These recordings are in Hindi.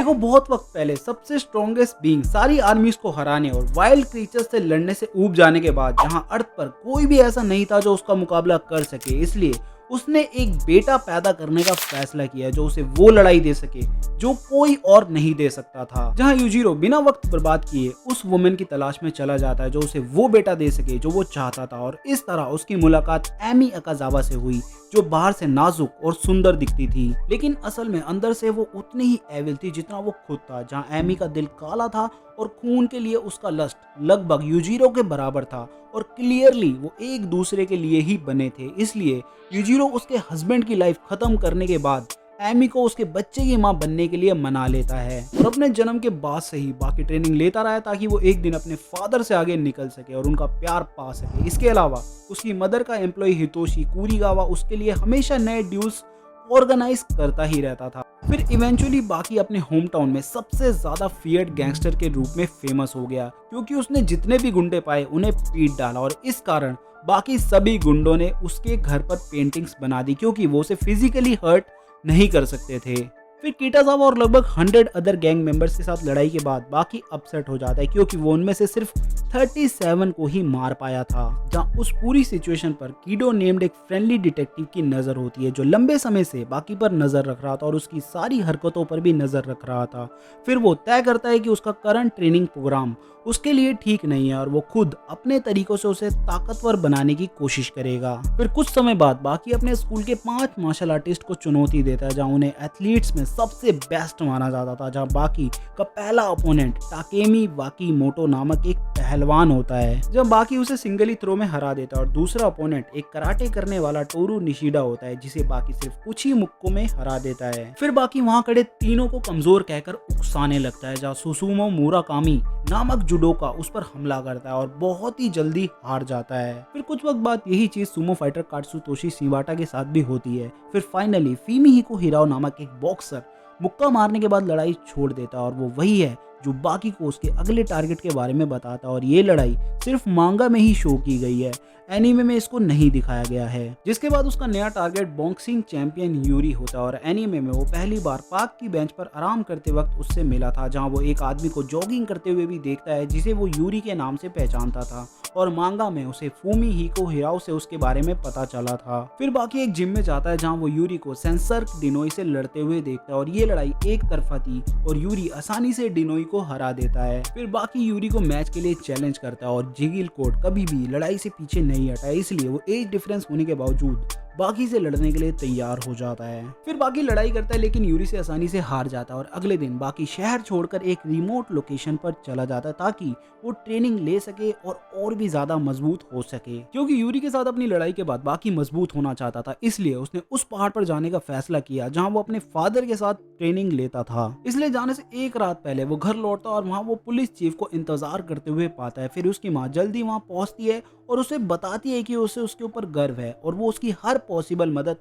देखो बहुत वक्त पहले सबसे स्ट्रॉन्गेस्ट बीइंग सारी आर्मीज को हराने और वाइल्ड क्रीचर्स से लड़ने से ऊब जाने के बाद जहां अर्थ पर कोई भी ऐसा नहीं था जो उसका मुकाबला कर सके, इसलिए उसने एक बेटा पैदा करने का फैसला किया जो उसे वो लड़ाई दे सके जो कोई और नहीं दे सकता था। जहां यूजिरो बिना वक्त बर्बाद किए उस वुमेन की तलाश में चला जाता है जो उसे वो बेटा दे सके जो वो चाहता था, और इस तरह उसकी मुलाकात एमी अकाजावा से हुई जो बाहर से नाजुक और सुंदर दिखती थी, लेकिन असल में अंदर से वो उतनी ही एविल थी जितना वो खुद था। जहां एमी का दिल काला था और खून के लिए उसका लस्ट लगभग यूजिरो के बराबर था, और क्लियरली वो एक दूसरे के लिए ही बने थे। इसलिए यूजिरो उसके हस्बैंड की लाइफ खत्म करने के बाद एमी को उसके बच्चे की मां बनने के लिए मना लेता है, और अपने जन्म के बाद से ही बाकी ट्रेनिंग लेता रहा ताकि वो एक दिन अपने फादर से आगे निकल सके और उनका प्यार पा सके। इसके अलावा उसकी मदर का एम्प्लॉय हितोशी कुरीगावा उसके लिए हमेशा नए ड्यूल्स ऑर्गेनाइज करता ही रहता था। फिर इवेंचुअली बाकी अपने होम टाउन में सबसे ज्यादा फियर्ड गैंगस्टर के रूप में फेमस हो गया, क्योंकि उसने जितने भी गुंडे पाए उन्हें पीट डाला, और इस कारण बाकी सभी गुंडों ने उसके घर पर पेंटिंग्स बना दी क्योंकि वो उसे फिजिकली हर्ट नहीं कर सकते थे। फिर किटाजावा और लगभग 100 अदर गैंग मेंबर्स के साथ लड़ाई के बाद बाकी अपसेट हो जाता है क्योंकि वो उनमें से सिर्फ 37 को ही मार पाया था। जहां उस पूरी सिचुएशन पर कीडो नेम्ड एक फ्रेंडली डिटेक्टिव की नजर होती है जो लंबे समय से बाकी पर नजर रख रहा था और उसकी सारी हरकतों पर भी नजर रख रहा था। फिर वो तय करता है कि उसका करंट ट्रेनिंग प्रोग्राम उसके लिए ठीक नहीं है और वो खुद अपने तरीकों से उसे ताकतवर बनाने की कोशिश करेगा। फिर कुछ समय बाद बाकी अपने स्कूल के 5 मार्शल आर्टिस्ट को चुनौती देता है जहां उन्हें एथलीट्स में सबसे बेस्ट माना जाता था। जहां बाकी का पहला अपोनेंट टाकेमी वाकी मोटो नामक एक पहलवान होता है, जब बाकी उसे सिंगली थ्रो में हरा देता है, और दूसरा अपोनेंट एक कराटे करने वाला टोरू निशिडा होता है जिसे बाकी सिर्फ कुछ ही मुक्कों में हरा देता है। फिर बाकी वहां खड़े तीनों को कमजोर कहकर उकसाने लगता है, जहां सुसुमो मुराकामी नामक जुडोका उस पर हमला करता है और बहुत ही जल्दी हार जाता है। फिर कुछ वक्त बाद यही चीज सुमो फाइटर कात्सुतोशी शिवाटा के साथ भी होती है। फिर फाइनली फुमिहिको हिराओ नामक एक बॉक्सर मुक्का मारने के बाद लड़ाई छोड़ देता है, और वो वही है जो बाकी को उसके अगले टारगेट के बारे में बताता है, और ये लड़ाई सिर्फ मांगा में ही शो की गई है, एनीमे में इसको नहीं दिखाया गया है। जिसके बाद उसका नया टारगेट बॉक्सिंग चैंपियन यूरी होता है, और एनीमे में वो पहली बार पार्क की बेंच पर आराम करते वक्त उससे मिला था, जहां वो एक आदमी को जॉगिंग करते हुए भी देखता है जिसे वो यूरी के नाम से पहचानता था, और मांगा में उसे फुमिहिको हिराओ से उसके बारे में पता चला था। फिर बाकी एक जिम में जाता है जहां वो यूरी को सेंसर डिनोई से लड़ते हुए देखता है, और ये लड़ाई एक तरफा थी और यूरी आसानी से डिनोई को हरा देता है। फिर बाकी यूरी को मैच के लिए चैलेंज करता है, और जिगिल कोड कभी भी लड़ाई से पीछे नहीं हटा, इसलिए वो एज डिफरेंस होने के बावजूद बाकी से लड़ने के लिए तैयार हो जाता है। फिर बाकी लड़ाई करता है लेकिन यूरी से आसानी से हार जाता है, और अगले दिन बाकी शहर छोड़कर एक रिमोट लोकेशन पर चला जाता है ताकि वो ट्रेनिंग ले सके और भी ज्यादा मजबूत हो सके। क्योंकि यूरी के साथ अपनी लड़ाई के बाद बाकी मजबूत होना चाहता था, इसलिए उसने उस पहाड़ पर जाने का फैसला किया जहां वो अपने फादर के साथ ट्रेनिंग लेता था। इसलिए जाने से एक रात पहले वो घर लौटता और वहां वो पुलिस चीफ को इंतजार करते हुए पाता है। फिर उसकी माँ जल्दी वहां पहुंचती है और उसे बताती है कि उसे उसके ऊपर गर्व है और वो उसकी हर पॉसिबल मदद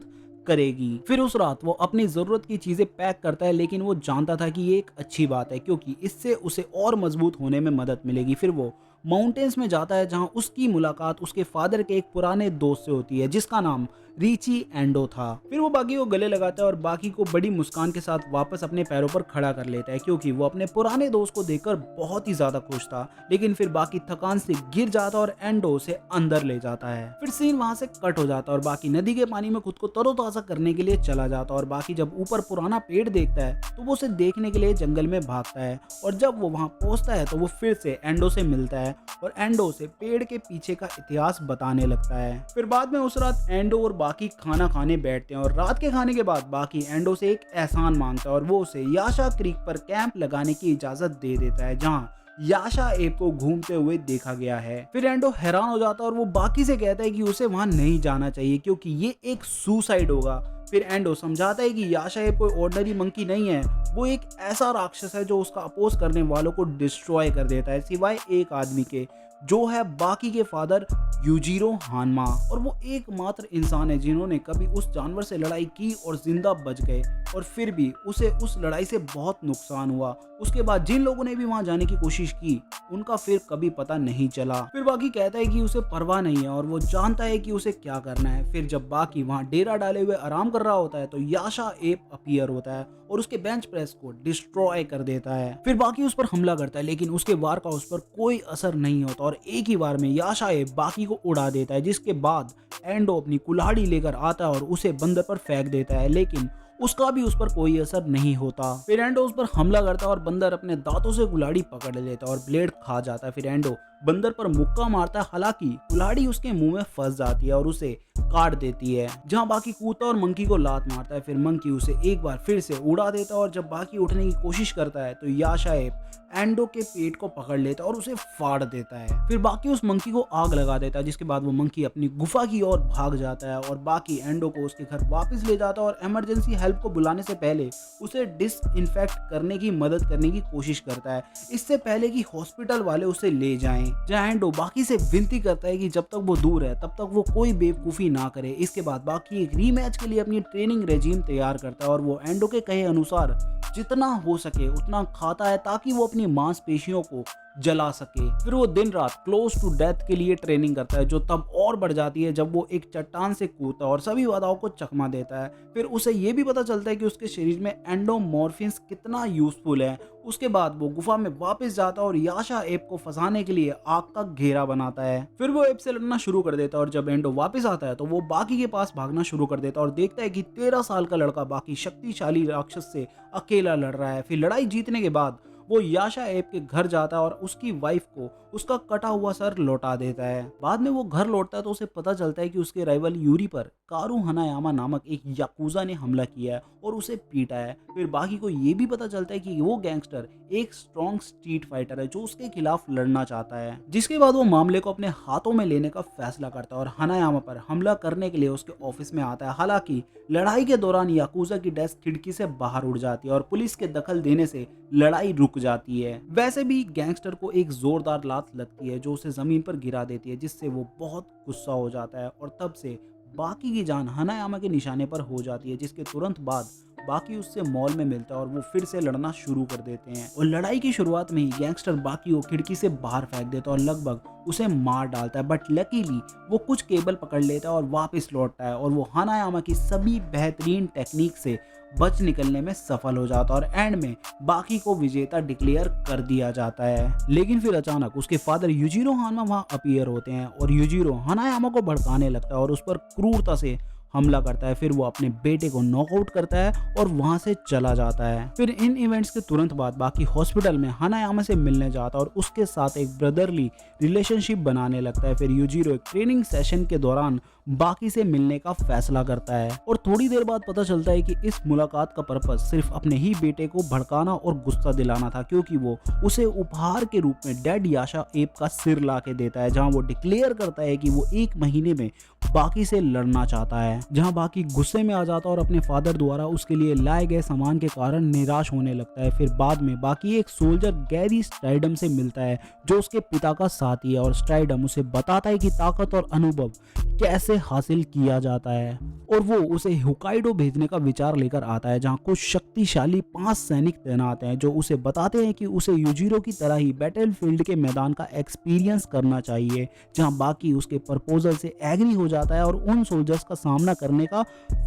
करेगी। फिर उस रात वो अपनी जरूरत की चीजें पैक करता है, लेकिन वो जानता था कि ये एक अच्छी बात है क्योंकि इससे उसे और मजबूत होने में मदद मिलेगी। फिर वो माउंटेन्स में जाता है जहां उसकी मुलाकात उसके फादर के एक पुराने दोस्त से होती है जिसका नाम रिची एंडो था। फिर वो बाकी को गले लगाता है और बाकी को बड़ी मुस्कान के साथ वापस अपने पैरों पर खड़ा कर लेता है क्योंकि वो अपने पुराने दोस्त को देखकर बहुत ही ज्यादा खुश था। लेकिन फिर बाकी थकान से गिर जाता और एंडो उसे अंदर ले जाता है। फिर सीन वहां से कट हो जाता और बाकी नदी के पानी में खुद को तरोताजा करने के लिए चला जाता, और बाकी जब ऊपर पुराना पेड़ देखता है तो वो उसे देखने के लिए जंगल में भागता है, और जब वो वहां पहुंचता है तो वो फिर से एंडो से मिलता है और एंडो उसे पेड़ के पीछे का इतिहास बताने लगता है। फिर बाद में उस रात एंडो और बाकी खाना खाने बैठते हैं, और रात के खाने के बाद बाकी एंडो से एक एहसान मांगता है और वो उसे याशा क्रीक पर कैंप लगाने की इजाजत दे देता है जहां याशा एप को घूमते हुए देखा गया है। फिर एंडो हैरान हो जाता है और वो बाकी से कहता है कि उसे वहां नहीं जाना चाहिए क्योंकि ये एक सुसाइड होगा। फिर एंडो समझाता है कि याशा एप कोई ऑर्डिनरी मंकी नहीं है, वो एक ऐसा राक्षस है जो उसका अपोज करने वालों को डिस्ट्रॉय कर देता है सिवाय एक आदमी के जो है बाकी के फादर यूजिरो हानमा, और वो एकमात्र इंसान है जिन्होंने कभी उस जानवर से लड़ाई की और जिंदा बच गए, और फिर भी उसे उस लड़ाई से बहुत नुकसान हुआ। उसके बाद जिन लोगों ने भी वहां जाने की कोशिश की उनका फिर कभी पता नहीं चला। फिर बाकी कहता है कि उसे परवाह नहीं है और वो जानता है कि उसे क्या करना है। फिर जब बाकी वहां डेरा डाले हुए आराम कर कर रहा होता है तो याशा एप अपीयर होता है और उसके बेंच प्रेस को डिस्ट्रॉय कर देता है। फिर बाकी उस पर हमला करता है लेकिन उसके वार का उस पर कोई असर नहीं होता और एक ही बार में याशा एप बाकी को उड़ा देता है, जिसके बाद एंडो अपनी कुल्हाड़ी लेकर आता है और उसे बंदर पर फेंक देता है, लेकिन उसका भी उस पर कोई असर नहीं होता। फिर एंडो उस पर हमला करता है और बंदर अपने दांतों से कुल्हाड़ी पकड़ लेता है और ब्लेड खा जाता है। फिर एंडो बंदर पर मुक्का मारता है, हालांकि कुल्हाड़ी उसके मुंह में फंस जाती है और उसे काट देती है, जहां बाकी कूदता और मंकी को लात मारता है। फिर मंकी उसे एक बार फिर से उड़ा देता है और जब बाकी उठने की कोशिश करता है तो याशा एप एंडो के पेट को पकड़ लेता है और उसे फाड़ देता है। फिर बाकी उस मंकी को आग लगा देता है, जिसके बाद वो मंकी अपनी गुफा की ओर भाग जाता है और बाकी एंडो को उसके घर वापस ले जाता है और इमरजेंसी हेल्प को बुलाने से पहले उसे डिसइंफेक्ट करने की मदद करने की कोशिश करता है, इससे पहले कि हॉस्पिटल वाले उसे ले जाएं। जहां एंडो बाकी से विनती करता है कि जब तक वो दूर है तब तक वो कोई बेवकूफ़ी ना करे। इसके बाद बाकी एक रीमैच के लिए अपनी ट्रेनिंग रेजिम तैयार करता है और वो एंडो के कहे अनुसार जितना हो सके उतना खाता है ताकि वो अपनी मांसपेशियों को जला सके। फिर वो दिन रात क्लोज टू डेथ के लिए ट्रेनिंग करता है, जो तब और बढ़ जाती है जब वो एक चट्टान से कूदता है और सभी बाधाओं को चकमा देता है। फिर उसे ये भी पता चलता है कि उसके शरीर में एंडोमॉर्फिन्स कितना यूजफुल है। उसके बाद वो गुफा में वापस जाता है और याशा एप को फंसाने के लिए आग का घेरा बनाता है। फिर वो एप से लड़ना शुरू कर देता है और जब एंडो वापस आता है तो वो बाकी के पास भागना शुरू कर देता है और देखता है कि 13 साल का लड़का बाकी शक्तिशाली राक्षस से अकेला लड़ रहा है। फिर लड़ाई जीतने के बाद वो याशा एप के घर जाता है और उसकी वाइफ को उसका कटा हुआ सर लौटा देता है। बाद में वो घर लौटता है तो उसे पता चलता है कि उसके राइवल यूरी पर कारू हनायामा नामक एक याकुजा ने हमला किया है और उसे पीटा है। फिर बाकी को ये भी पता चलता है कि वो गैंगस्टर एक स्ट्रॉन्ग स्ट्रीट फाइटर है जो उसके खिलाफ लड़ना चाहता है, जिसके बाद वो मामले को अपने हाथों में लेने का फैसला करता है और हनायामा पर हमला करने के लिए उसके ऑफिस में आता है। हालांकि लड़ाई के दौरान याकुजा की डेस्क खिड़की से बाहर उड़ जाती है और पुलिस के दखल देने से लड़ाई रुक जाती है। वैसे भी गैंगस्टर को एक जोरदार लात लगती है जो उसे जमीन पर गिरा देती है, जिससे वो बहुत गुस्सा हो जाता है और तब से बाकी की जान हनायामा के निशाने पर हो जाती है, जिसके तुरंत बाद बाकी उससे मॉल में मिलता है और वो फिर से लड़ना शुरू कर देते हैं। और लड़ाई की शुरुआत में ही गैंगस्टर बाकी को खिड़की से बाहर फेंक देता है और लगभग उसे मार डालता है, बट लकीली वो कुछ केबल पकड़ लेता है और वापस लौटता है और वो हनायामा की सभी बेहतरीन टेक्निक से बच निकलने में सफल हो जाता है और एंड में बाकी को विजेता डिक्लेयर कर दिया जाता है। लेकिन फिर अचानक उसके फादर युजिरो हानमा वहां अपीयर होते हैं और युजिरो हनायामा को भड़काने लगता है और उस पर क्रूरता से हमला करता है। फिर वो अपने बेटे को नॉकआउट करता है और वहां से चला जाता है। फिर इन इवेंट्स के तुरंत बाद बाकी हॉस्पिटल में हनायामा से मिलने जाता है और उसके साथ एक ब्रदरली रिलेशनशिप बनाने लगता है। फिर युजिरो एक ट्रेनिंग सेशन के दौरान बाकी से मिलने का फैसला करता है और थोड़ी देर बाद पता चलता है कि इस मुलाकात का पर्पस सिर्फ अपने ही बेटे को भड़काना और गुस्सा दिलाना था, क्योंकि वो उसे उपहार के रूप में डेड याशा एप का सिर ला के देता है, जहां वो डिक्लेयर करता है कि वो 1 महीने में बाकी से लड़ना चाहता है। जहां बाकी गुस्से में आ जाता है और अपने फादर द्वारा उसके लिए लाए गए सामान के कारण निराश होने लगता है। फिर बाद में बाकी एक सोल्जर गैरी स्ट्राइडम से मिलता है जो उसके पिता का साथी है और स्ट्राइडम उसे बताता है कि ताकत और अनुभव कैसे हासिल किया जाता है और वो उसे होकाइडो भेजने का विचार लेकर आता है, जहां कुछ शक्तिशाली 5 सैनिक तैनात हैं जो उसे बताते हैं कि उसे युजिरो की तरह ही बैटलफील्ड के मैदान का एक्सपीरियंस करना चाहिए। जहां बाकी उसके प्रपोजल से एग्री हो जाता है और उन सोल्जर्स का सामना करने का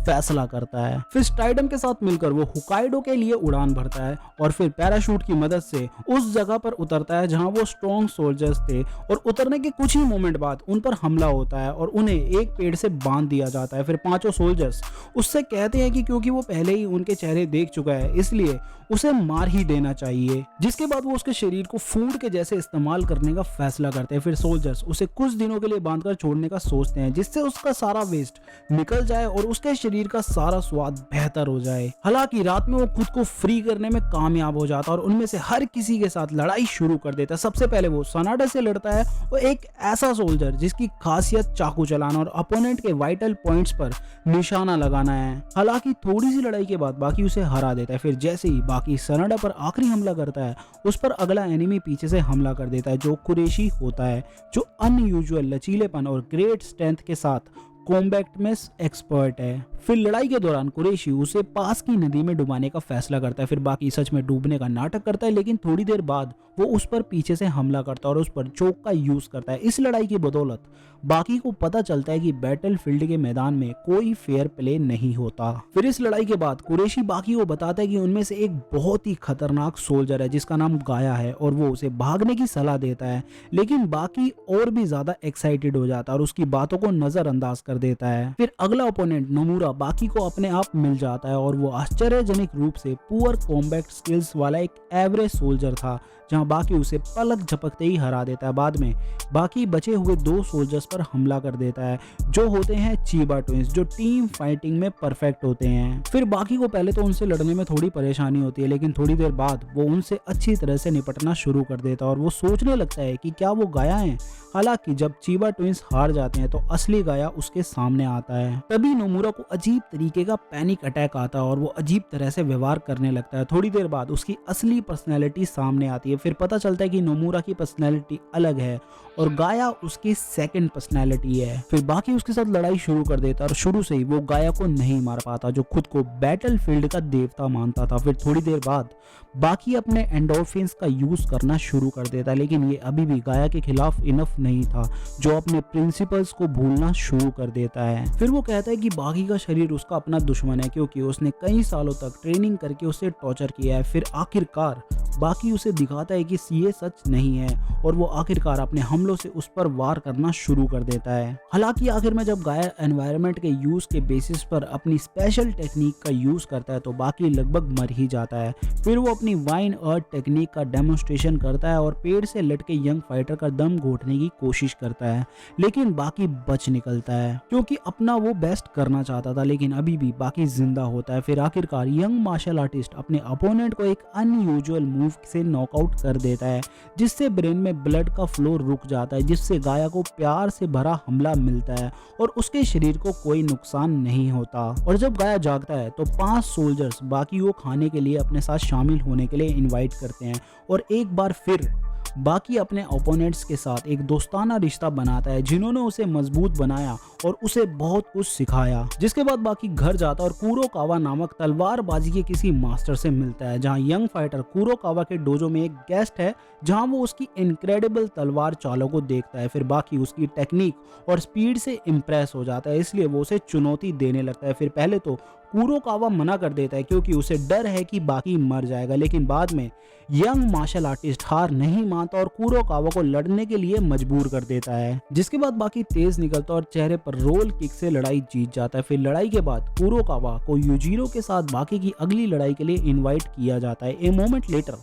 फैसला करता है। फिर स्ट्राइडम के साथ मिलकर वो होकाइडो के लिए उड़ान भरता है और फिर पैराशूट की मदद से उस जगह पर उतरता है जहां वो स्ट्रॉन्ग सोल्जर्स थे और उतरने के कुछ ही मोमेंट बाद उन पर हमला होता है और उन्हें एक पेड़ से बांध दिया जाता है। फिर 5 सोल्जर्स उससे कहते हैं कि क्योंकि वो पहले ही उनके चेहरे देख चुका है इसलिए उसे मार ही देना चाहिए, जिसके बाद वो उसके शरीर को फूड के जैसे इस्तेमाल करने का फैसला करते हैं। फिर सोल्जर्स उसे कुछ दिनों के लिए बांधकर छोड़ने का सोचते हैं जिससे उसका सारा वेस्ट निकल जाए और उसके शरीर का सारा स्वाद बेहतर हो जाए। हालांकि रात में वो खुद को फ्री करने में कामयाब हो जाता है और उनमें से हर किसी के साथ लड़ाई शुरू कर देता है। सबसे पहले वो सनाडा से लड़ता है, वो एक ऐसा सोल्जर जिसकी खासियत चाकू चलाना और अपोनेंट के वाइटल पॉइंट्स पर निशाना लगाना है। हालांकि थोड़ी सी लड़ाई के बाद बाकी उसे हरा देता है। फिर जैसे ही बाकी सनाडा पर आखिरी हमला करता है उस पर अगला एनिमी पीछे से हमला कर देता है जो कुरेशी होता है, जो अनयूजुअल लचीलेपन और ग्रेट स्ट्रेंथ के साथ कॉम्बैट में एक्सपर्ट है। फिर लड़ाई के दौरान कुरैशी उसे पास की नदी में डुबाने का फैसला करता है। फिर बाकी सच में डूबने का नाटक करता है, लेकिन थोड़ी देर बाद वो उस पर पीछे से हमला करता है और उस पर चोक का यूज करता है। इस लड़ाई की बदौलत बाकी को पता चलता है कि बैटलफील्ड के मैदान में कोई फेयर प्ले नहीं होता। फिर इस लड़ाई के बाद कुरैशी बाकी को बताता है कि उनमें से एक बहुत ही खतरनाक सोल्जर है जिसका नाम गाया है, और वो उसे भागने की सलाह देता है। लेकिन बाकी और भी ज्यादा एक्साइटेड हो जाता है और उसकी बातों को नजरअंदाज कर देता है। फिर अगला ओपोनेंट नोमुरा बाकी को अपने आप मिल जाता है और वो आश्चर्यजनक रूप से पुअर कॉम्बैट स्किल्स वाला एक एवरेज सोल्जर था, जहां बाकी उसे पलक झपकते ही हरा देता है। बाद में बाकी बचे हुए 2 सोल्जर्स पर हमला कर देता है जो होते हैं चीबा ट्विंस, जो टीम फाइटिंग में परफेक्ट होते हैं। फिर बाकी को पहले तो उनसे लड़ने में थोड़ी परेशानी होती है, लेकिन थोड़ी देर बाद वो उनसे अच्छी तरह से निपटना शुरू कर देता है और वो सोचने लगता है कि क्या वो गाया है। हालांकि जब चीबा ट्विंस हार जाते हैं तो असली गाया उसके सामने आता है। तभी नोमुरा को अजीब तरीके का पैनिक अटैक आता है और वो अजीब तरह से व्यवहार करने लगता है। थोड़ी देर बाद उसकी असली पर्सनैलिटी सामने आती है। फिर पता चलता है कि नोमुरा की पर्सनैलिटी अलग है और गाया उसकी सेकंड पर्सनैलिटी है। फिर बाकी उसके साथ लड़ाई शुरू कर देता है और शुरू से ही वो गाया को नहीं मार पाता, जो खुद को बैटलफील्ड का देवता मानता था। फिर थोड़ी देर बाद बाकी अपने एंडोर्फिन्स का यूज करना शुरू कर देता है, लेकिन ये अभी भी गाया के खिलाफ इनफ नहीं था, जो अपने प्रिंसिपल्स को भूलना शुरू कर देता है। फिर वो कहता है कि बाकी का शरीर उसका अपना दुश्मन है, क्योंकि उसने कई सालों तक ट्रेनिंग करके उसे टॉर्चर किया है। फिर आखिरकार बाकी उसे दिखाता है कि ये सच नहीं है और वो आखिरकार अपने हमलों से उस पर वार करना शुरू कर देता है। हालांकि आखिर में जब गाया एनवायरनमेंट के यूज के बेसिस पर अपनी स्पेशल टेक्निक का यूज करता है तो बाकी लगभग मर ही जाता है। फिर वो अपनी वाइन अर्थ टेक्निक का डेमोन्स्ट्रेशन करता है और पेड़ से लटके यंग फाइटर का दम घोटने की कोशिश करता है, लेकिन बाकी बच निकलता है क्योंकि अपना वो बेस्ट करना चाहता था, लेकिन अभी भी बाकी जिंदा होता है। फिर आखिरकार यंग मार्शल आर्टिस्ट अपने अपोनेंट को एक अनयूजुअल मूव से नॉकआउट कर देता है, जिससे ब्रेन में ब्लड का फ्लो रुक जाता है, जिससे गाया को प्यार से भरा हमला मिलता है और उसके शरीर को कोई नुकसान नहीं होता। और जब गाया जागता है तो 5 सोल्जर्स बाकी को खाने के लिए अपने साथ शामिल होने के लिए इनवाइट करते हैं और एक बार फिर बाकी अपने ओपोनेंट्स के साथ एक दोस्ताना रिश्ता बनाता है, जिन्होंने उसे मजबूत बनाया और उसे बहुत कुछ सिखाया। जिसके बाद बाकी घर जाता है और कुरोकावा नामक तलवारबाजी के किसी मास्टर से मिलता है, जहां यंग फाइटर कुरोकावा के डोजो में एक गेस्ट है, जहां वो उसकी इनक्रेडिबल तलवार चालों को देखता है। फिर बाकी उसकी टेक्निक और स्पीड से इम्प्रेस हो जाता है, इसलिए वो उसे चुनौती देने लगता है। फिर पहले तो कुरोकावा मना कर देता है क्योंकि उसे डर है कि बाकी मर जाएगा, लेकिन बाद में यंग मार्शल आर्टिस्ट हार नहीं मानता और कुरोकावा को लड़ने के लिए मजबूर कर देता है। जिसके बाद बाकी तेज निकलता और चेहरे पर रोल किक से लड़ाई जीत जाता है। फिर लड़ाई के बाद कुरोकावा को यूजिरो के साथ बाकी की अगली लड़ाई के लिए इनवाइट किया जाता है। A moment later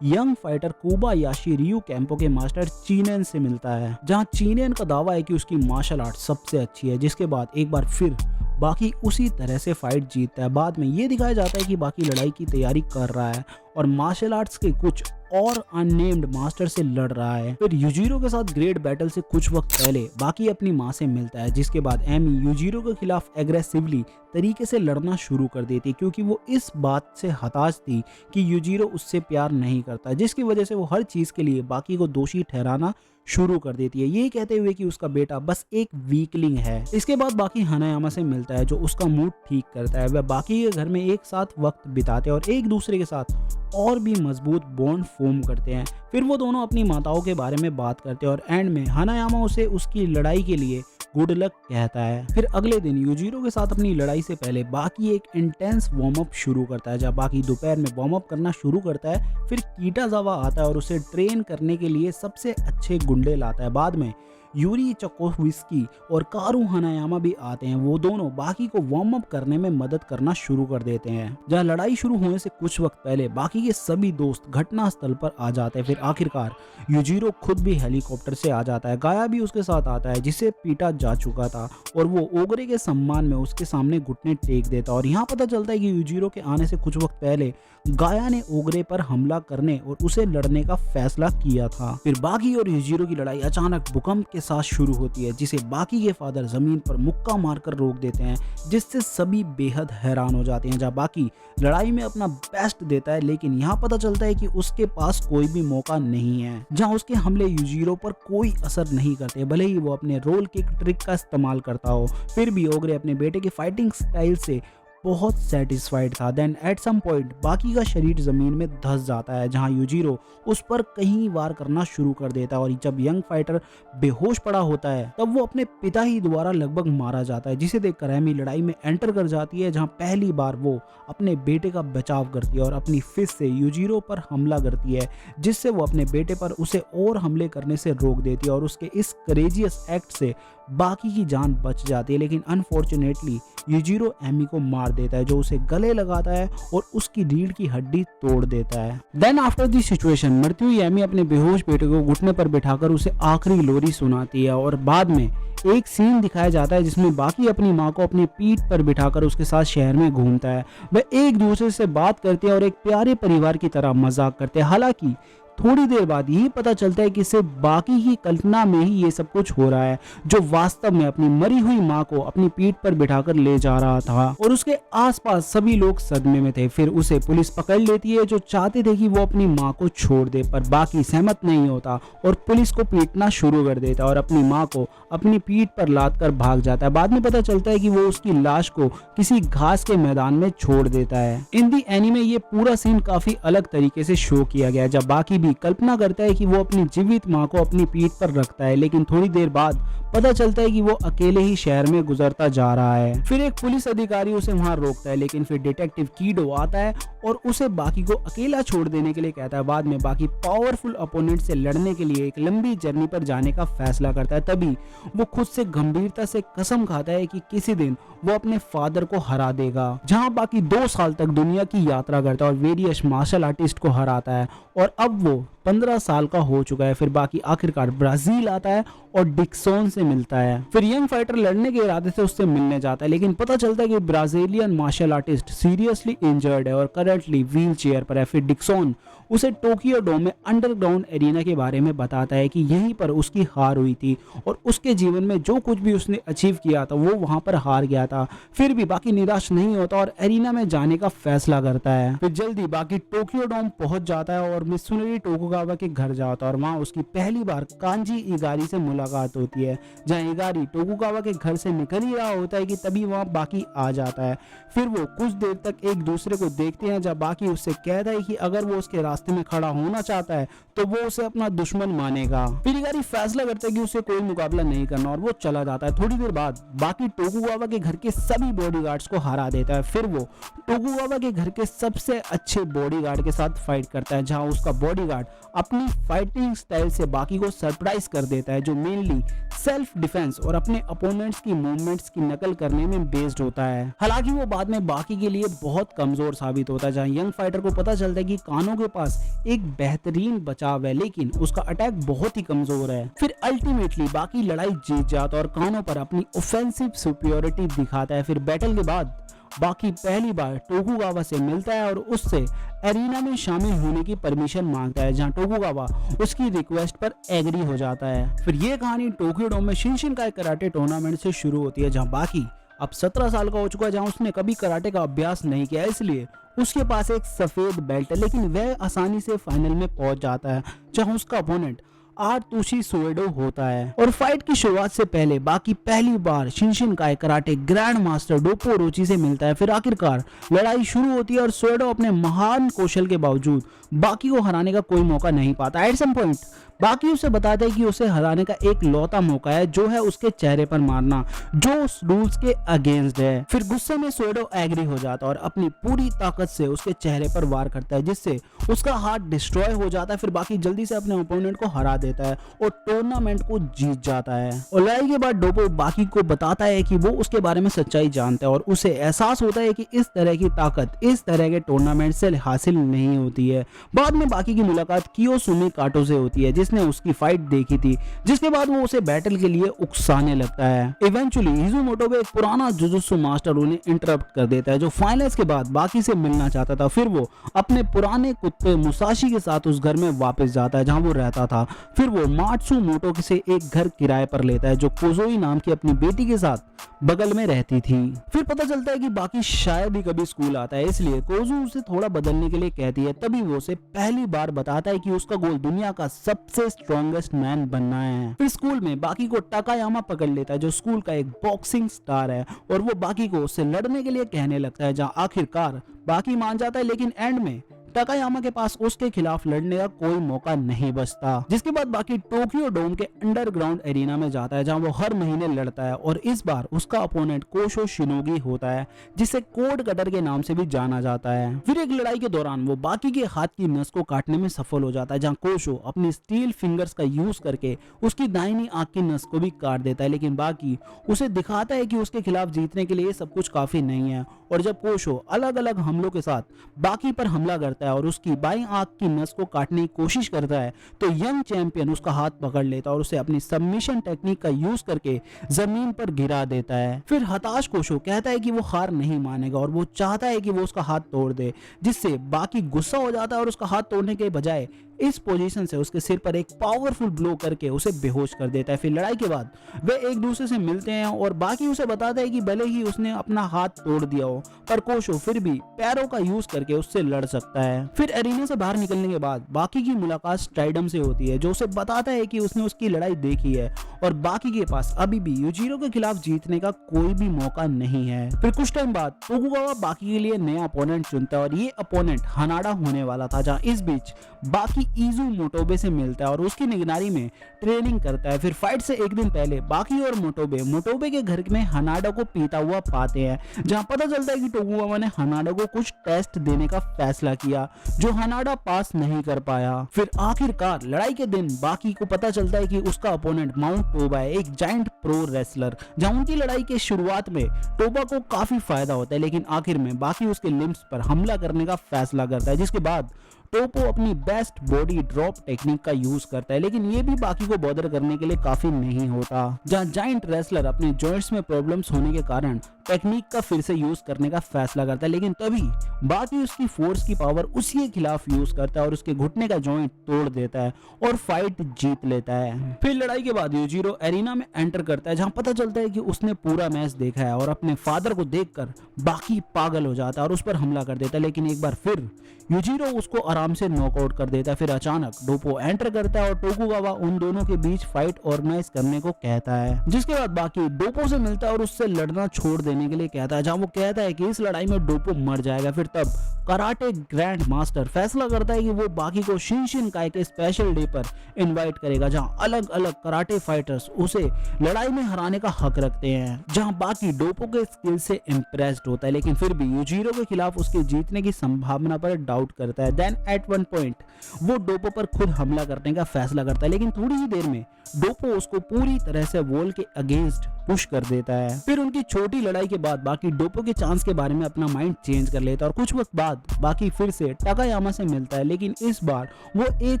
young fighter Kobayashi Ryu Kempo के मास्टर चीनेन से मिलता है, जहां चीनेन का दावा है कि उसकी मार्शल आर्ट सबसे अच्छी है। जिसके बाद एक बार फिर बाकी उसी तरह से फाइट जीतता है। बाद में ये दिखाया जाता है कि बाकी लड़ाई की तैयारी कर रहा है और मार्शल आर्ट्स के कुछ और अननेम्ड मास्टर से लड़ रहा है। फिर यूजिरो के साथ ग्रेट बैटल से कुछ वक्त पहले बाकी अपनी मां से मिलता है, जिसके बाद एमी यूजिरो के खिलाफ एग्रेसिवली तरीके से लड़ना शुरू कर देती है, क्योंकि वो इस बात से हताश थी कि यूजिरो उससे प्यार नहीं करता, जिसकी वजह से वो हर चीज के लिए बाकी को दोषी ठहराना शुरू कर देती है, ये कहते हुए कि उसका बेटा बस एक वीकलिंग है। इसके बाद बाकी हनायामा से मिलता है, जो उसका मूड ठीक करता है। वह बाकी के घर में एक साथ वक्त बिताते हैं और एक दूसरे के साथ और भी मजबूत बॉन्ड फॉर्म करते हैं। फिर वो दोनों अपनी माताओं के बारे में बात करते हैं और एंड में हनायामा उसे उसकी लड़ाई के लिए गुड लक कहता है। फिर अगले दिन यूजिरो के साथ अपनी लड़ाई से पहले बाकी एक इंटेंस वार्म अप शुरू करता है। जब बाकी दोपहर में वार्म अप करना शुरू करता है, फिर कीटाजावा आता है और उसे ट्रेन करने के लिए सबसे अच्छे गुंडे लाता है। बाद में यूरी चकोविस्की और कारू हनायामा भी आते हैं। वो दोनों बाकी को वार्म अप करने में मदद करना शुरू कर देते हैं। जहां लड़ाई शुरू होने से कुछ वक्त पहले बाकी के सभी दोस्त घटना स्थल पर आ जाते हैं। फिर आखिरकार यूजिरो खुद भी हेलीकॉप्टर से आ जाता है। गाया भी उसके साथ आता है, जिसे पीटा जा चुका था, और वो ओगरे के सम्मान में उसके सामने घुटने टेक देता। और यहाँ पता चलता है कि यूजिरो के आने से कुछ वक्त पहले गाया ने ओगरे पर हमला करने और उसे लड़ने का फैसला किया था। फिर बाकी और यूजिरो की लड़ाई अचानक भूकंप के साथ शुरू होती है, जिसे बाकी के फादर ज़मीन पर मुक्का मारकर रोक देते हैं, जिससे सभी बेहद हैरान हो जाते हैं। जहाँ बाकी लड़ाई में अपना बेस्ट देता है, लेकिन यहाँ पता चलता है कि उसके पास कोई भी मौका नहीं है। जहाँ उसके हमले यूजीरो पर कोई असर नहीं करते, भले ही वो अपने रोल किक ट्रिक का इस्तेमाल करता हो, फिर भी ओग्रे अपने बेटे के फाइटिंग स्टाइल से बहुत सेटिस्फाइड था। देन एट सम पॉइंट बाकी का शरीर ज़मीन में धंस जाता है, जहां यूजीरो उस पर कहीं वार करना शुरू कर देता है, और जब यंग फाइटर बेहोश पड़ा होता है तब वो अपने पिता ही द्वारा लगभग मारा जाता है, जिसे देखकर एमी लड़ाई में एंटर कर जाती है, जहां पहली बार वो अपने बेटे का बचाव करती है और अपनी फिस्ट से यूजीरो पर हमला करती है, जिससे वो अपने बेटे पर उसे और हमले करने से रोक देती है, और उसके इस करेजियस एक्ट से बाकी की जान बच जाती है। लेकिन अनफॉर्चुनेटली यूजीरो एमी को मार देता है, जो उसे गले लगाता है और उसकी रीढ़ की हड्डी तोड़ देता है। देन आफ्टर दिस सिचुएशन मरती हुई एमी अपने बेहोश बेटे को घुटने पर बिठाकर उसे आखिरी लोरी सुनाती है, और बाद में एक सीन दिखाया जाता है जिसमें बाकी अपनी माँ को अपनी पीठ पर बिठाकर उसके साथ शहर में घूमता है। वह एक दूसरे से बात करते हैं और एक प्यारे परिवार की तरह मजाक करते हैं। हालांकि थोड़ी देर बाद यही पता चलता है कि सिर्फ बाकी की कल्पना में ही ये सब कुछ हो रहा है, जो वास्तव में अपनी मरी हुई माँ को अपनी पीठ पर बिठाकर ले जा रहा था, और उसके आसपास सभी लोग सदमे में थे। फिर उसे पुलिस पकड़ लेती है, जो चाहते थे कि वो अपनी माँ को छोड़ दे, पर बाकी सहमत नहीं होता और पुलिस को पीटना शुरू कर देता है और अपनी माँ को अपनी पीठ पर लाद कर भाग जाता है। बाद में पता चलता है कि वो उसकी लाश को किसी घास के मैदान में छोड़ देता है। इन दी एनीमे ये पूरा सीन काफी अलग तरीके से शो किया गया, जब बाकी भी कल्पना करता है कि वो अपनी जीवित माँ को अपनी पीठ पर रखता है, लेकिन थोड़ी देर बाद पता चलता है कि वो अकेले ही शहर में गुजरता जा रहा है। फिर एक पुलिस अधिकारी उसे वहां रोकता है, लेकिन फिर डिटेक्टिव कीडो आता है और उसे बाकी को अकेला छोड़ देने के लिए कहता है। बाद में बाकी पावरफुल अपोनेंट से लड़ने के लिए एक लंबी जर्नी पर जाने का फैसला करता है। तभी वो खुद से गंभीरता से कसम खाता है कि किसी दिन वो अपने फादर को हरा देगा। जहां बाकी 2 साल तक दुनिया की यात्रा करता है और वेरियस मार्शल आर्टिस्ट को हराता है, और अब वो 15 साल का हो चुका है। फिर बाकी आखिरकार ब्राजील आता है और डिक्सन से मिलता है। फिर यंग फाइटर लड़ने के इरादे से उससे मिलने जाता है, लेकिन पता चलता है कि Brazilian martial artist seriously injured है और करंटली व्हील चेयर पर है। फिर डिक्सन उसे टोक्यो डोम में अंडरग्राउंड एरिना के बारे में बताता है कि यहीं पर उसकी हार हुई थी और उसके जीवन में जो कुछ भी उसने अचीव किया था वो वहां पर हार गया था। फिर भी बाकी निराश नहीं होता और एरिना में जाने का फैसला करता है। फिर जल्दी बाकी टोक्यो डोम पहुंच जाता है और मित्सुनेरी टोकुगावा के घर जाता है, और वहां उसकी पहली बार कांजी इगारी से मुलाकात होती है। जहां इगारी टोकुगावा के घर से निकल ही रहा होता है कि तभी वहां बाकी आ जाता है। फिर वो कुछ देर तक एक दूसरे को देखते हैं, जब बाकी उससे कहता है कि अगर वो उसके रास्ते में खड़ा होना चाहता है तो वो उसे अपना दुश्मन मानेगा। फिर इगारी फैसला करता है कि उसे कोई मुकाबला नहीं करना और वो चला जाता है। थोड़ी देर बाद बाकी टोकुगावा के घर के सभी बॉडीगार्ड्स को हरा देता है। फिर वो टोकुगावा के घर के सबसे अच्छे बॉडीगार्ड के साथ फाइट करता है, जहां उसका बॉडीगार्ड अपनी फाइटिंग स्टाइल से बाकी को सरप्राइज कर देता है, जो मेनली सेल्फ डिफेंस और अपने अपोनेंट्स की मूवमेंट्स की नकल करने में बेस्ड होता है। हालांकि वो बाद में बाकी के लिए बहुत कमजोर साबित होता है, जहां यंग फाइटर को पता चलता है कि कानो के पास एक बेहतरीन बचाव है, लेकिन उसका अटैक बहुत ही कमजोर है। फिर अल्टीमेटली बाकी लड़ाई जीत जाता है और कानो पर अपनी ऑफेंसिव सुपीरियरिटी दिखाता है। फिर बैटल के बाद बाकी पहली बार टोकुगावा से मिलता है और उससे एरिना में शामिल होने की परमिशन मांगता है, जहां टोकुगावा उसकी रिक्वेस्ट पर एग्री हो जाता है। फिर ये कहानी टोक्यो डोम में शिनशिनकाई कराटे टूर्नामेंट से शुरू होती है, जहां बाकी अब 17 साल का हो चुका है, जहां उसने कभी कराटे का अभ्यास नहीं किया, इसलिए उसके पास एक सफेद बेल्ट है, लेकिन वह आसानी से फाइनल में पहुंच जाता है, जहां उसका अपोनेंट आतुशी सोएडो होता है। और फाइट की शुरुआत से पहले बाकी पहली बार शिनशिनकाई कराटे ग्रैंड मास्टर डोपो रोची से मिलता है। फिर आखिरकार लड़ाई शुरू होती है और सोएडो अपने महान कौशल के बावजूद बाकी को हराने का कोई मौका नहीं पाता। एट सम पॉइंट बाकी उसे बताता है कि उसे हराने का एक लौता मौका है, जो है उसके चेहरे पर मारना, जो रूल्स के अगेंस्ट है। फिर गुस्से में सोएडो एग्री हो जाता है और अपनी पूरी ताकत से उसके चेहरे पर वार करता है, जिससे उसका हार्ट डिस्ट्रॉय हो जाता है। फिर बाकी जल्दी से अपने ओपोनेंट को हरा देता है और टूर्नामेंट को जीत जाता है। और लड़ाई के बाद डोपो बाकी को बताता है कि वो उसके बारे में सच्चाई जानता है और उसे एहसास होता है कि इस तरह की ताकत इस तरह के टूर्नामेंट से हासिल नहीं होती है। बाद में बाकी की मुलाकात कियोसुमी काटो से होती है, जिसने उसकी फाइट देखी थी, जिसके बाद वो उसे बैटल के लिए उकसाने लगता है। इवेंचुअली इजुमोटो एक पुराना जुजुत्सु मास्टर उन्हें इंटरप्ट कर देता है, जो फाइनल्स के बाद बाकी से मिलना चाहता था। फिर वो अपने पुराने कुत्ते मुसाशी के साथ उस घर में वापस जाता है जहां वो रहता था। फिर वो मात्सुमोटो से एक घर किराए पर लेता है जो कोजोई नाम की अपनी बेटी के साथ बगल में रहती थी। फिर पता चलता है कि बाकी शायद ही कभी स्कूल आता है, इसलिए कोजू उसे थोड़ा बदलने के लिए कहती है। तभी वो उसे पहली बार बताता है कि उसका गोल दुनिया का सबसे स्ट्रॉन्गेस्ट मैन बनना है। फिर स्कूल में बाकी को टाकायामा पकड़ लेता है जो स्कूल का एक बॉक्सिंग स्टार है, और वो बाकी को उससे लड़ने के लिए कहने लगता है, जहाँ आखिरकार बाकी मान जाता है। लेकिन एंड में टाकायामा के पास उसके खिलाफ लड़ने का कोई मौका नहीं बचता। जिसके बाद बाकी टोक्यो डोम के अंडरग्राउंड एरिना में जाता है जहां वो हर महीने लड़ता है, और इस बार उसका अपोनेंट कोशो शिनोगी होता है जिसे कोड कटर के नाम से भी जाना जाता है। फिर एक लड़ाई के दौरान वो बाकी के हाथ की नस को काटने में सफल हो जाता है, जहां कोशो अपनी स्टील फिंगर्स का यूज करके उसकी दाहिनी आंख की नस को भी काट देता है। लेकिन बाकी उसे दिखाता है कि उसके खिलाफ जीतने के लिए सब कुछ काफी नहीं है, और जब कोशो अलग अलग हमलों के साथ बाकी पर हमला करता है और उसकी बाईं आंख की नस को काटने की कोशिश करता है, तो यंग चैंपियन उसका हाथ पकड़ लेता है और उसे अपनी सबमिशन टेक्निक का यूज करके जमीन पर गिरा देता है। फिर हताश कोशो कहता है कि वो हार नहीं मानेगा और वो चाहता है कि वो उसका हाथ तोड़ दे, जिससे बाकी गुस्सा हो जाता है और उसका हाथ तोड़ने के बजाय इस पोजीशन से उसके सिर पर एक पावरफुल ब्लो करके उसे बेहोश कर देता है। फिर लड़ाई के बाद वे एक दूसरे से मिलते हैं और बाकी उसे बताता है कि भले ही उसने अपना हाथ तोड़ दिया हो, पर कोशो फिर भी पैरों का यूज करके उससे लड़ सकता है। फिर एरिना से बाहर निकलने के बाद बाकी की मुलाकात स्ट्राइडम से होती है जो उसे बताता है कि उसने उसकी लड़ाई देखी है और बाकी के पास अभी भी यूजिरो के खिलाफ जीतने का कोई भी मौका नहीं है। फिर कुछ टाइम बाद तोकुगावा बाकी के लिए नया अपोनेंट चुनता है और ये अपोनेंट हनाडा होने वाला था, जहां इस बीच बाकी इजू मोटोबे से मिलता है और उसकी निगरानी में ट्रेनिंग करता है। फिर फाइट से एक दिन पहले बाकी और मोटोबे के घर में हनाडा को पीता हुआ पाते हैं, जहां पता चलता है कि टोकुगावा ने हनाडा को कुछ टेस्ट देने का फैसला किया जो हनाडा पास नहीं कर पाया। फिर आखिरकार लड़ाई के दिन बाकी को पता चलता है कि उसका अपोनेंट माउंट टोबा है, एक जायंट प्रो रेसलर। जहां उनकी लड़ाई के शुरुआत में टोबा को काफी फायदा होता है, लेकिन आखिर में बाकी उसके लिम्स पर हमला करने का फैसला करता है, जिसके बाद टोपो अपनी बेस्ट बॉडी ड्रॉप टेक्निक का यूज करता है। लेकिन ये भी बाकी को बॉदर करने के लिए काफी नहीं होता। जहां जायंट रेसलर अपने जॉइंट्स में प्रॉब्लम्स होने के कारण टेक्निक का फिर से यूज करने का फैसला करता है, लेकिन तभी बाकी उसकी फोर्स की पावर उसी के खिलाफ यूज करता है और उसके घुटने का जॉइंट तोड़ देता है और फाइट जीत लेता है। फिर लड़ाई के बाद यूजिरो एरिना में एंटर करता है, जहां पता चलता है कि उसने पूरा मैच देखा है और अपने फादर को देखकर बाकी पागल हो जाता है और उस पर हमला कर देता है। लेकिन एक बार फिर यूजिरो उसको आराम से नॉकआउट कर देता है। फिर अचानक डोपो एंटर करता है और टोकुगावा उन दोनों के बीच फाइट ऑर्गेनाइज करने को कहता है, जिसके बाद बाकी डोपो से मिलता है और उससे लड़ना छोड़ देने के लिए कहता है, जहां वो कहता है कि इस लड़ाई में डोपो मर जाएगा। फिर तब कराटे ग्रैंड मास्टर फैसला करता है कि वो बाकी को शिनशिनकाई के स्पेशल डे पर इनवाइट करेगा, जहां अलग अलग कराटे फाइटर्स उसे लड़ाई में हराने का हक रखते हैं। जहां बाकी डोपो के स्किल से इम्प्रेस्ड होता है, लेकिन फिर भी यूजिरो के खिलाफ उसके जीतने की संभावना पर डाउट करता है। देन एट वन पॉइंट वो डोपो पर खुद हमला करने का फैसला करता है, लेकिन थोड़ी ही देर में डोपो उसको पूरी तरह से वॉल के अगेंस्ट पुश कर देता है। फिर उनकी छोटी लड़ाई के बाद बाकी डोपो के चांस के बारे में अपना माइंड चेंज कर लेता है और कुछ वक्त बाद बाकी फिर से टाकायामा से मिलता है, लेकिन इस बार वो एक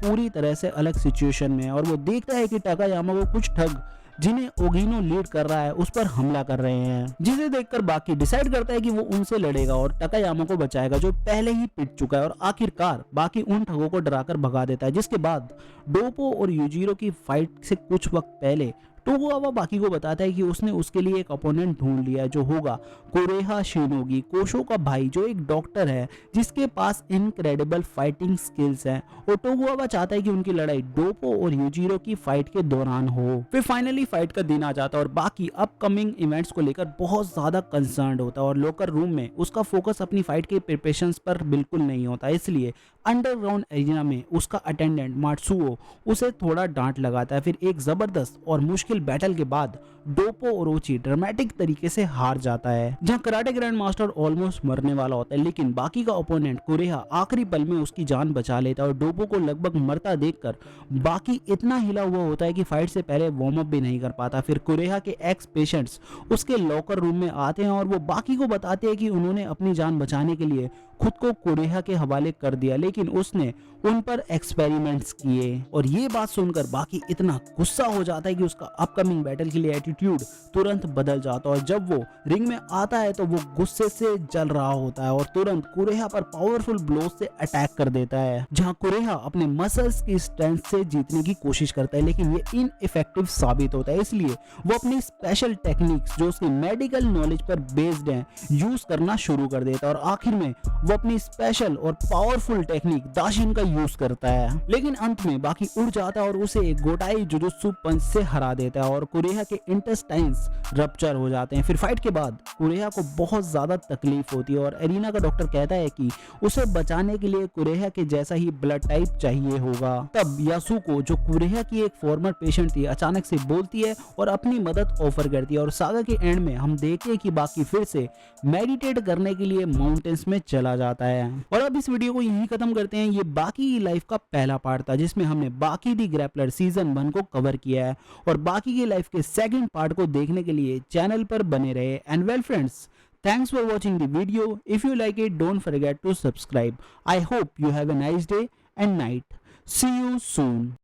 पूरी तरह से अलग सिचुएशन में है और वो देखता है कि टाकायामा को कुछ ठग जिन्हें ओगिनो लीड कर रहा है उस पर हमला कर रहे हैं, जिसे देखकर बाकी डिसाइड करता है कि वो उनसे लड़ेगा और टाकायामा को बचाएगा जो पहले ही पिट चुका है। और आखिरकार बाकी उन ठगों को डराकर भगा देता है, जिसके बाद डोपो और यूजिरो की फाइट से कुछ वक्त पहले टोकुगावा बाकी को बताता है कि उसने उसके लिए एक अपोनेंट ढूंढ लिया है जो होगा कोरेहा शिनोगी, कोशो का भाई जो एक डॉक्टर है जिसके पास इनक्रेडिबल फाइटिंग स्किल्स हैं, और टोकुगावा चाहता है कि उनकी लड़ाई डोपो और यूजिरो की फाइट के दौरान हो। फिर फाइनली फाइट का दिन आ जाता है और बाकी अपकमिंग इवेंट्स को लेकर बहुत ज्यादा कंसर्न्ड होता है और लॉकर रूम में उसका फोकस अपनी फाइट के प्रिपरेशंस पर बिल्कुल नहीं होता। इसलिए अंडरग्राउंड एरिना में उसका अटेंडेंट मात्सुओ उसे थोड़ा डांट लगाता है। फिर एक जबरदस्त और मुश्किल बैटल के बाद डोपो ओरोची ड्रामेटिक तरीके से हार जाता है, जहां कराटे ग्रैंड मास्टर ऑलमोस्ट मरने वाला होता है, लेकिन बाकी का ओपोनेंट कुरेहा आखिरी पल में उसकी जान बचा लेता है और डोपो को लगभग मरता देखकर बाकी इतना हिला हुआ होता है कि फाइट से पहले वार्म अप भी नहीं कर पाता। फिर कुरेहा के एक्स पेशेंट्स उसके लॉकर रूम में आते हैं और वो बाकी को बताते हैं कि उन्होंने अपनी जान बचाने के लिए खुद को कुरेहा के हवाले कर दिया, लेकिन उसने उन पर एक्सपेरिमेंट्स किए। और ये बात सुनकर बाकी इतना गुस्सा हो जाता है कि उसका अपकमिंग बैटल के लिए एटीट्यूड तुरंत बदल जाता है। और जब वो रिंग में आता है तो वो गुस्से से जल रहा होता है और तुरंत कुरेहा पर पावरफुल ब्लो से अटैक कर देता है, जहां कुरेहा अपने मसल्स की स्ट्रेंथ से जीतने की कोशिश करता है, लेकिन ये इनइफेक्टिव साबित होता है। इसलिए वो अपनी स्पेशल टेक्निक्स जो उसकी मेडिकल नॉलेज पर बेस्ड हैं यूज करना शुरू कर देता है और आखिर में वो अपनी स्पेशल और पावरफुल टेक्निक दाशिन का यूज करता है। लेकिन अंत में बाकी उड़ जाता है और उसे एक गोटाई जुजुत्सु पंच से हरा देता है और कुरेहा के इंटेस्टाइन्स रप्चर हो जाते हैं। फिर फाइट के बाद कुरेहा को बहुत ज्यादा तकलीफ होती है और एरिना का डॉक्टर कहता है कि उसे बचाने के लिए कुरेहा के जैसा ही ब्लड टाइप चाहिए होगा। तब यासुको, जो कुरेहा की एक फॉर्मर पेशेंट थी, अचानक से बोलती है और अपनी मदद ऑफर करती है। और सागा के एंड में हम देखते हैं कि बाकी फिर से मेडिटेट करने के लिए माउंटेन्स में चला जाता है। और अब इस वीडियो को यहीं खत्म करते हैं। ये बाकी की लाइफ का पहला पार्ट था जिसमें हमने बाकी दी ग्रैपलर सीजन 1 को कवर किया है, और बाकी की लाइफ के सेकंड पार्ट को देखने के लिए चैनल पर बने रहे। And well friends, thanks for watching the video. If you like it, don't forget to subscribe. I hope you have a nice day and night. See you soon.